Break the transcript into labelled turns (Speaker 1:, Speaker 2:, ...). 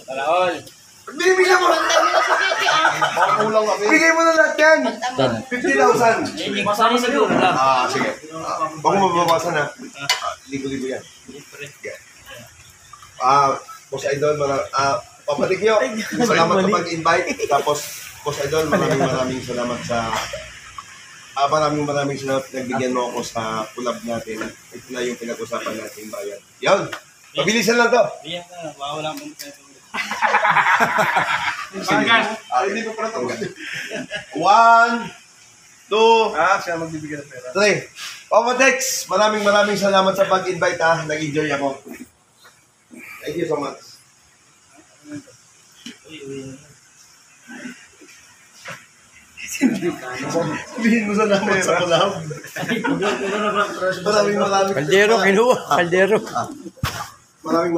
Speaker 1: Talaol.
Speaker 2: Bibigyan mo!
Speaker 3: Kulang kami.
Speaker 2: Bigay mo na lahat yan! 50,000!
Speaker 1: Masama siguro lang.
Speaker 3: Sige. Baka mababawasan na. Libo-libo yan. Boss Idol, papaligyo. Salamat sa pag-invite. Tapos, Boss Idol, maraming salamat sa... maraming salamat nagbigyan mo ako sa collab natin. Ito na yung pinag-usapan natin bayan. Yan! Mabilisan lang to.
Speaker 1: Iyan na, wala mong
Speaker 3: Hindi ko pala tapos. 1, 2,
Speaker 2: Siya magbibigay ng pera.
Speaker 3: 3. Papa Tex, maraming salamat sa pag-invite ha. Nag-enjoy ako. Thank you so much. Sabihin mo salamat sa collab. Maraming
Speaker 4: Kaldero, kinuha. Kaldero.
Speaker 3: Maraming